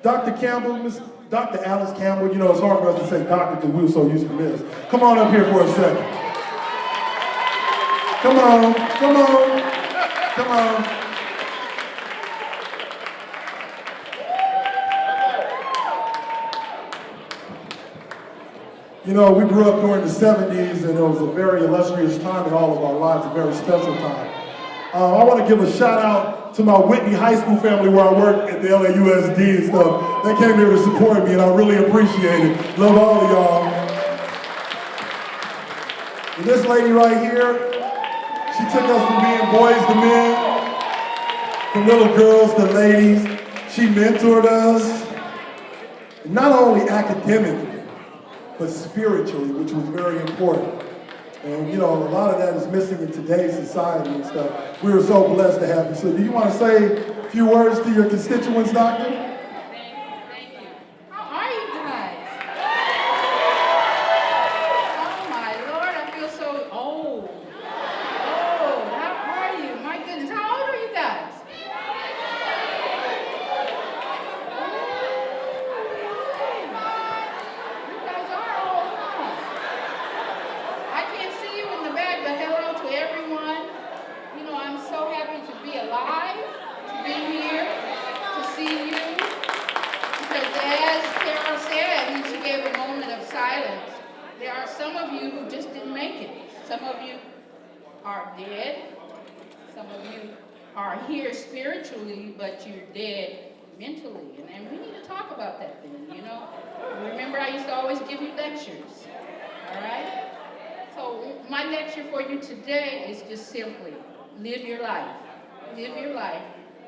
Dr. Campbell, Dr. Alice Campbell, you know, it's hard for us to say doctor because we were so used to this. Come on up here for a second. Come on, come on, come on. You know, we grew up during the 70s, and it was a very illustrious time in all of our lives, a very special time. I want to give a shout out to my Whitney High School family where I work at the LAUSD and stuff. They came here to support me, and I really appreciate it. Love all of y'all. And this lady right here, she took us from being boys to men, from little girls to ladies. She mentored us, not only academically, but spiritually, which was very important. And you know, a lot of that is missing in today's society and stuff. We were so blessed to have you. So do you want to say a few words to your constituents, Doctor? Thank you. How are you guys? Oh my Lord, I feel so old. How are you? My goodness, how old are you guys? Alive, to be here, to see you, because as Carol said, and she gave a moment of silence, there are some of you who just didn't make it. Some of you are dead. Some of you are here spiritually, but you're dead mentally. And we need to talk about that thing, you know. Remember, I used to always give you lectures, all right? So my lecture for you today is just simply, live your life. Live your life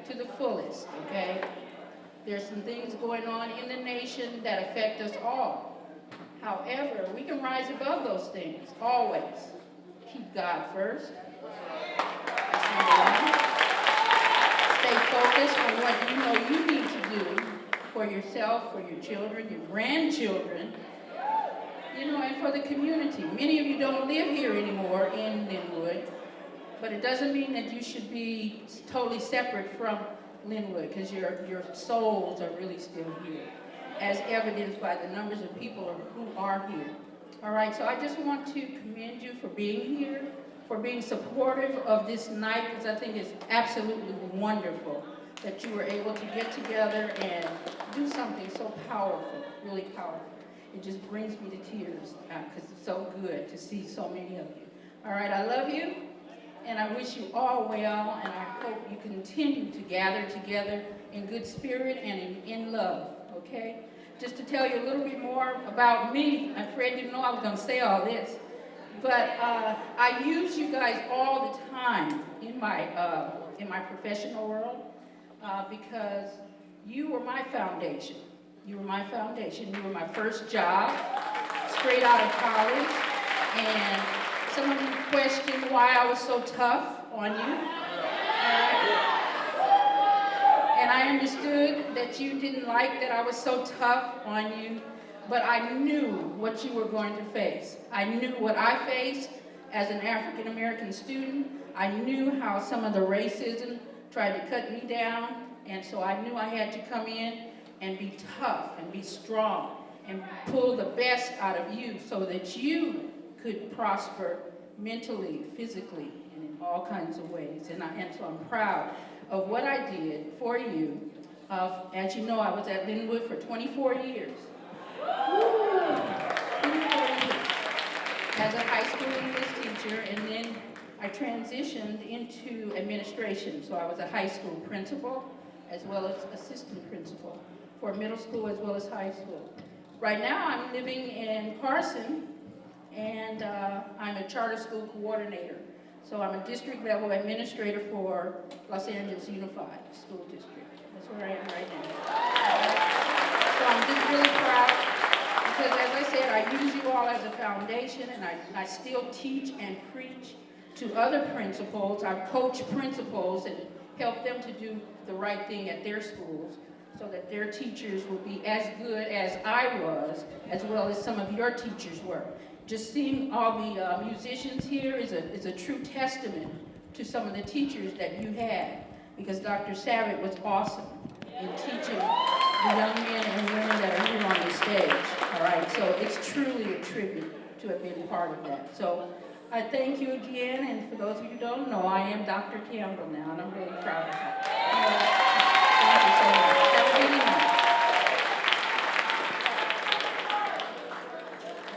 to the fullest, okay? There's some things going on in the nation that affect us all. However, we can rise above those things, always. Keep God first. That's number one. Stay focused on what you know you need to do for yourself, for your children, your grandchildren, you know, and for the community. Many of you don't live here anymore in Lynwood, but it doesn't mean that you should be totally separate from Lynwood, because your souls are really still here, as evidenced by the numbers of people who are here. All right, so I just want to commend you for being here, for being supportive of this night, because I think it's absolutely wonderful that you were able to get together and do something so powerful, really powerful. It just brings me to tears, because it's so good to see so many of you. All right, I love you. And I wish you all well, and I hope you continue to gather together in good spirit and in love, okay? Just to tell you a little bit more about me, I'm afraid you didn't know I was going to say all this, but I use you guys all the time in my professional world because you were my foundation. You were my foundation. You were my first job, straight out of college, and some of you questioned why I was so tough on you. And I understood that you didn't like that I was so tough on you, but I knew what you were going to face. I knew what I faced as an African American student. I knew how some of the racism tried to cut me down, and so I knew I had to come in and be tough and be strong and pull the best out of you so that you could prosper mentally, physically, and in all kinds of ways. And so I'm proud of what I did for you. As you know, I was at Lynwood for 24 years. 24 years as a high school English teacher, and then I transitioned into administration. So I was a high school principal as well as assistant principal for middle school as well as high school. Right now I'm living in Carson, and I'm a charter school coordinator. So I'm a district level administrator for Los Angeles Unified School District. That's where I am right now. So I'm just really proud because, as I said, I use you all as a foundation, and I still teach and preach to other principals. I coach principals and help them to do the right thing at their schools so that their teachers will be as good as I was, as well as some of your teachers were. Just seeing all the musicians here is a true testament to some of the teachers that you had, because Dr. Savitt was awesome in teaching the young men and women that are here on the stage. All right, so it's truly a tribute to have been part of that. So I thank you again, and for those of you who don't know, I am Dr. Campbell now, and I'm really proud of that. Thank you so much. Have a good evening.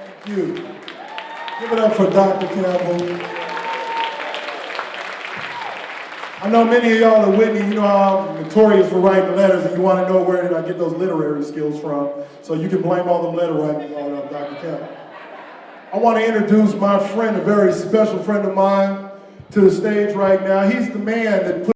Thank you. Give it up for Dr. Campbell. I know many of y'all are with me. You know how I'm notorious for writing letters, and you want to know where did I get those literary skills from. So you can blame all the letter writing on Dr. Campbell. I want to introduce my friend, a very special friend of mine, to the stage right now. He's the man that put